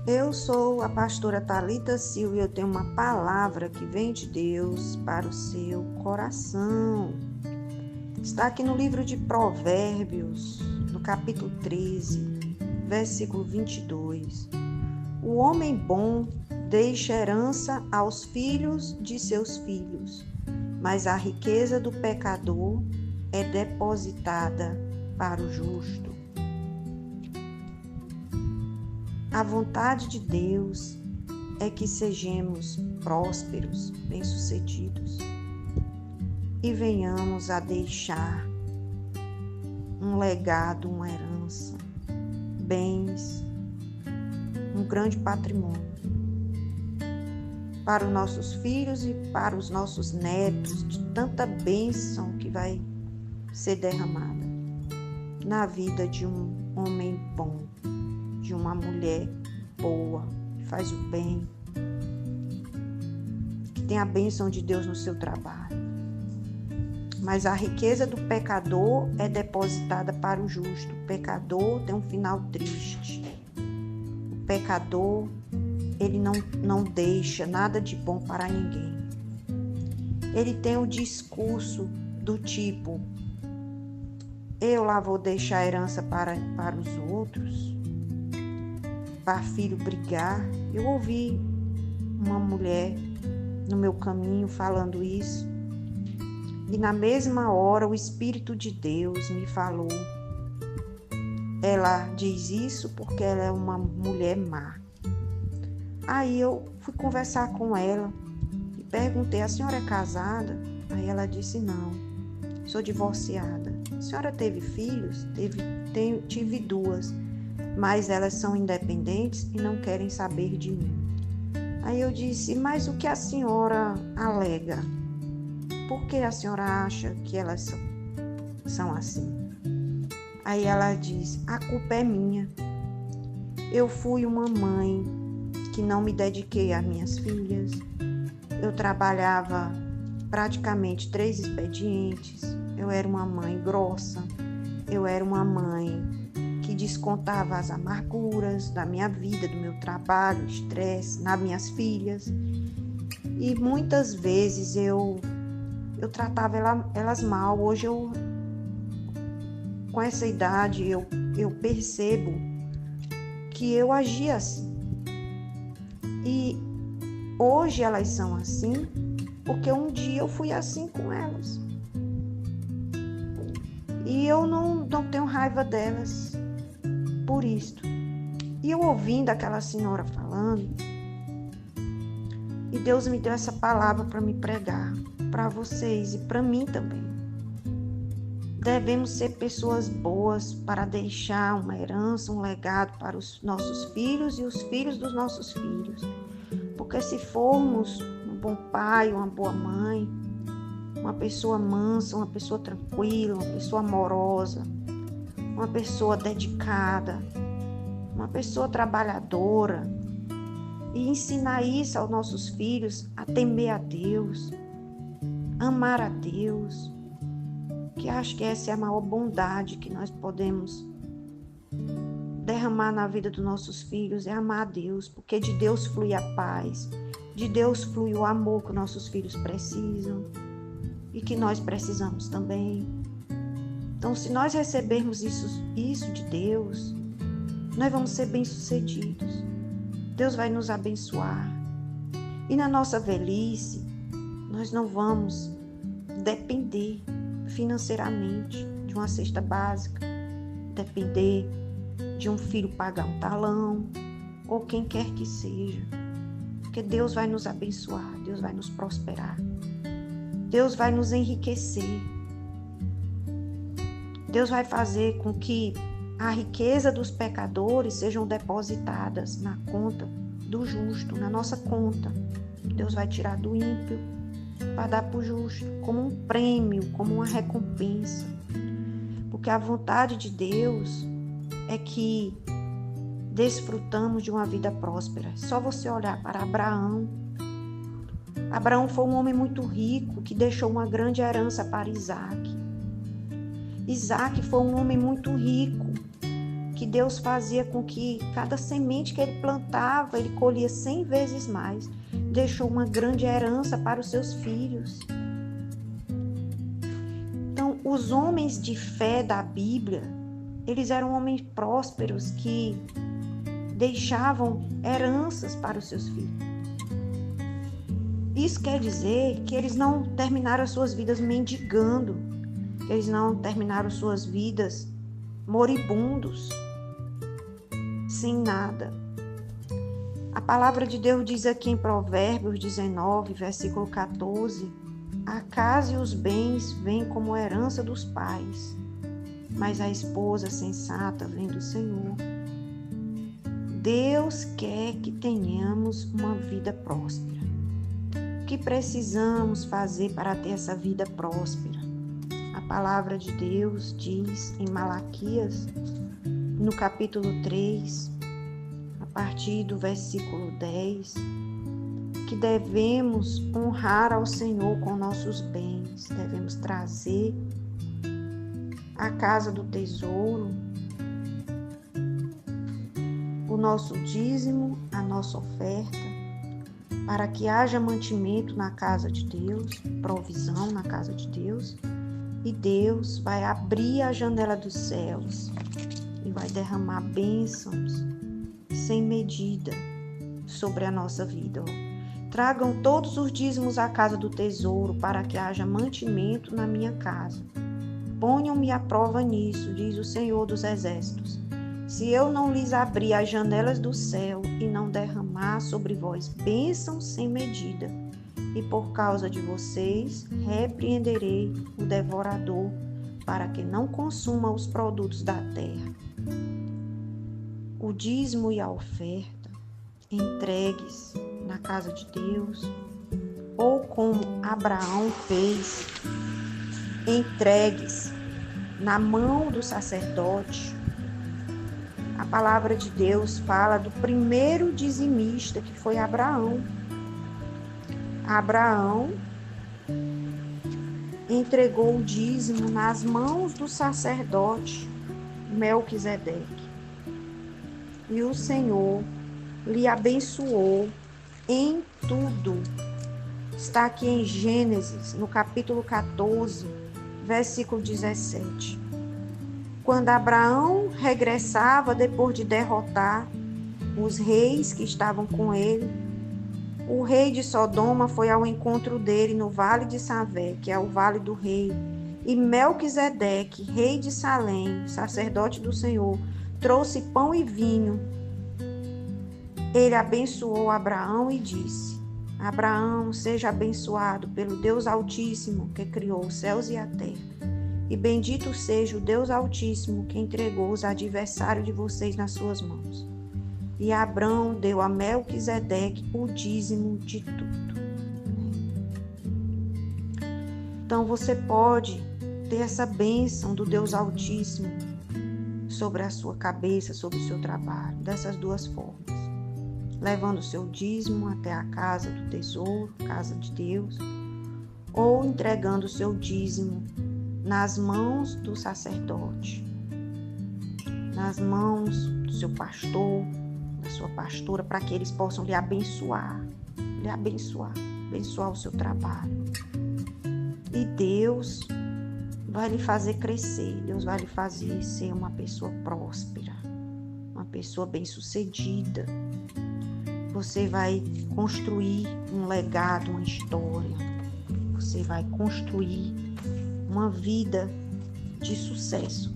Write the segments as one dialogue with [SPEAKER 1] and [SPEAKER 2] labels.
[SPEAKER 1] Eu sou a pastora Thalita Silva e eu tenho uma palavra que vem de Deus para o seu coração. Está aqui no livro de Provérbios, no capítulo 13, versículo 22. O homem bom deixa herança aos filhos de seus filhos, mas a riqueza do pecador é depositada para o justo. A vontade de Deus é que sejamos prósperos, bem-sucedidos e venhamos a deixar um legado, uma herança, bens, um grande patrimônio para os nossos filhos e para os nossos netos, de tanta bênção que vai ser derramada na vida de um homem bom, de uma mulher boa, que faz o bem, que tem a bênção de Deus no seu trabalho. Mas a riqueza do pecador é depositada para o justo. O pecador tem um final triste. O pecador, ele não deixa nada de bom para ninguém. Ele tem o discurso do tipo: eu lá vou deixar a herança para os outros, para filho brigar. Eu ouvi uma mulher no meu caminho falando isso, e na mesma hora o Espírito de Deus me falou: ela diz isso porque ela é uma mulher má. Aí eu fui conversar com ela e perguntei: a senhora é casada? Aí ela disse: não, sou divorciada. A senhora teve filhos? Tive 2, mas elas são independentes e não querem saber de mim. Aí eu disse: mas o que a senhora alega? Por que a senhora acha que elas são assim? Aí ela diz: a culpa é minha. Eu fui uma mãe que não me dediquei às minhas filhas. Eu trabalhava praticamente 3 expedientes. Eu era uma mãe grossa. Eu era uma mãe que descontava as amarguras da minha vida, do meu trabalho, estresse, nas minhas filhas. E muitas vezes eu tratava elas mal. Hoje, com essa idade, eu percebo que eu agia assim. E hoje elas são assim porque um dia eu fui assim com elas. E eu não tenho raiva delas por isto. E eu ouvindo aquela senhora falando, e Deus me deu essa palavra para me pregar, para vocês e para mim também. Devemos ser pessoas boas para deixar uma herança, um legado para os nossos filhos e os filhos dos nossos filhos. Porque se formos um bom pai, uma boa mãe, uma pessoa mansa, uma pessoa tranquila, uma pessoa amorosa, uma pessoa dedicada, uma pessoa trabalhadora, e ensinar isso aos nossos filhos, a temer a Deus, amar a Deus, que acho que essa é a maior bondade que nós podemos derramar na vida dos nossos filhos, é amar a Deus, porque de Deus flui a paz, de Deus flui o amor que nossos filhos precisam e que nós precisamos também. Então, se nós recebermos isso de Deus, nós vamos ser bem-sucedidos. Deus vai nos abençoar. E na nossa velhice, nós não vamos depender financeiramente de uma cesta básica, depender de um filho pagar um talão, ou quem quer que seja. Porque Deus vai nos abençoar, Deus vai nos prosperar. Deus vai nos enriquecer. Deus vai fazer com que a riqueza dos pecadores sejam depositadas na conta do justo, na nossa conta. Deus vai tirar do ímpio para dar para o justo, como um prêmio, como uma recompensa. Porque a vontade de Deus é que desfrutamos de uma vida próspera. É só você olhar para Abraão. Abraão foi um homem muito rico que deixou uma grande herança para Isaac. Isaac foi um homem muito rico que Deus fazia com que cada semente que ele plantava, ele colhia 100 vezes mais. Deixou uma grande herança para os seus filhos. Então, os homens de fé da Bíblia, eles eram homens prósperos que deixavam heranças para os seus filhos. Isso quer dizer que eles não terminaram as suas vidas mendigando, que eles não terminaram suas vidas moribundos, sem nada. A palavra de Deus diz aqui em Provérbios 19, versículo 14: a casa e os bens vêm como herança dos pais, mas a esposa sensata vem do Senhor. Deus quer que tenhamos uma vida próspera. O que precisamos fazer para ter essa vida próspera? A palavra de Deus diz em Malaquias, no capítulo 3, a partir do versículo 10, que devemos honrar ao Senhor com nossos bens, devemos trazer à casa do tesouro o nosso dízimo, a nossa oferta, para que haja mantimento na casa de Deus, provisão na casa de Deus, e Deus vai abrir a janela dos céus e vai derramar bênçãos sem medida sobre a nossa vida. Tragam todos os dízimos à casa do tesouro, para que haja mantimento na minha casa. Ponham-me à prova nisso, diz o Senhor dos Exércitos. Se eu não lhes abrir as janelas do céu e não derramar sobre vós bênçãos sem medida, e por causa de vocês repreenderei o devorador, para que não consuma os produtos da terra. O dízimo e a oferta entregues na casa de Deus, ou como Abraão fez, entregues na mão do sacerdote. A palavra de Deus fala do primeiro dizimista, que foi Abraão. Abraão entregou o dízimo nas mãos do sacerdote Melquisedeque. E o Senhor lhe abençoou em tudo. Está aqui em Gênesis, no capítulo 14, versículo 17. Quando Abraão regressava depois de derrotar os reis que estavam com ele, o rei de Sodoma foi ao encontro dele no vale de Savé, que é o vale do rei, e Melquisedeque, rei de Salém, sacerdote do Senhor, trouxe pão e vinho. Ele abençoou Abraão e disse: Abraão, seja abençoado pelo Deus Altíssimo, que criou os céus e a terra. E bendito seja o Deus Altíssimo, que entregou os adversários de vocês nas suas mãos. E Abraão deu a Melquisedeque o dízimo de tudo. Então você pode ter essa bênção do Deus Altíssimo sobre a sua cabeça, sobre o seu trabalho, dessas duas formas. Levando o seu dízimo até a casa do tesouro, casa de Deus, ou entregando o seu dízimo nas mãos do sacerdote, nas mãos do seu pastor, da sua pastora, para que eles possam lhe abençoar, abençoar o seu trabalho. E Deus vai lhe fazer crescer, Deus vai lhe fazer ser uma pessoa próspera, uma pessoa bem-sucedida. Você vai construir um legado, uma história. Você vai construir uma vida de sucesso.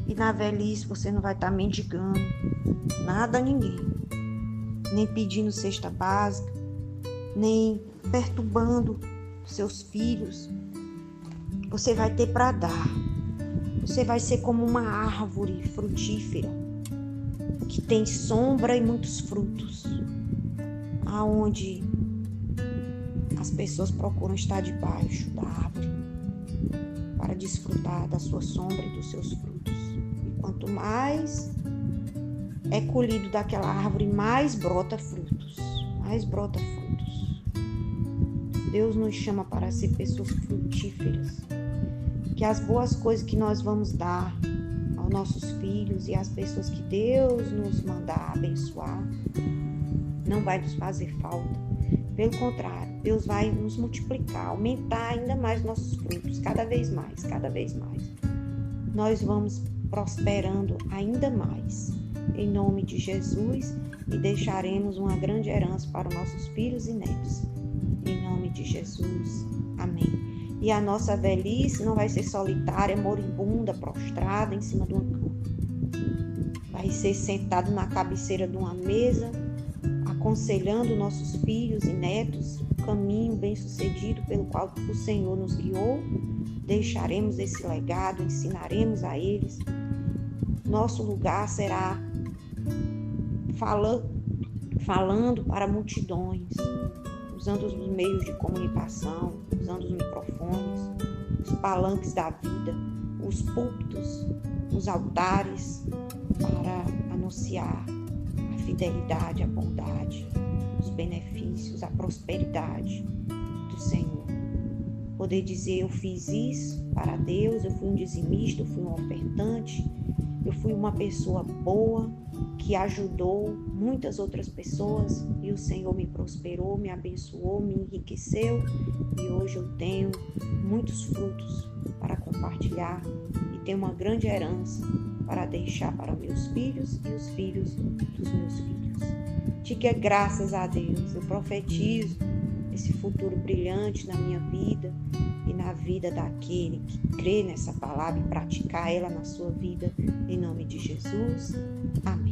[SPEAKER 1] E na velhice você não vai estar mendigando nada a ninguém, nem pedindo cesta básica, nem perturbando seus filhos. Você vai ter para dar. Você vai ser como uma árvore frutífera que tem sombra e muitos frutos, aonde as pessoas procuram estar debaixo da árvore para desfrutar da sua sombra e dos seus frutos. E quanto mais é colhido daquela árvore, mais brota frutos, Deus nos chama para ser pessoas frutíferas, que as boas coisas que nós vamos dar ao nossos filhos e as pessoas que Deus nos mandar abençoar, não vai nos fazer falta. Pelo contrário, Deus vai nos multiplicar, aumentar ainda mais nossos frutos, cada vez mais, cada vez mais. Nós vamos prosperando ainda mais, em nome de Jesus, e deixaremos uma grande herança para os nossos filhos e netos. Em nome de Jesus. Amém. E a nossa velhice não vai ser solitária, moribunda, prostrada em cima de uma cama. Vai ser sentado na cabeceira de uma mesa, aconselhando nossos filhos e netos o caminho bem-sucedido pelo qual o Senhor nos guiou. Deixaremos esse legado, ensinaremos a eles. Nosso lugar será falando para multidões, usando os meios de comunicação, usando os microfones, os palanques da vida, os púlpitos, os altares, para anunciar a fidelidade, a bondade, os benefícios, a prosperidade do Senhor. Poder dizer, eu fiz isso para Deus, eu fui um dizimista, eu fui um ofertante, eu fui uma pessoa boa, que ajudou muitas outras pessoas e o Senhor me prosperou, me abençoou, me enriqueceu e hoje eu tenho muitos frutos para compartilhar e tenho uma grande herança para deixar para meus filhos e os filhos dos meus filhos. Diga graças a Deus, eu profetizo esse futuro brilhante na minha vida e na vida daquele que crê nessa palavra e praticar ela na sua vida, em nome de Jesus. Amém.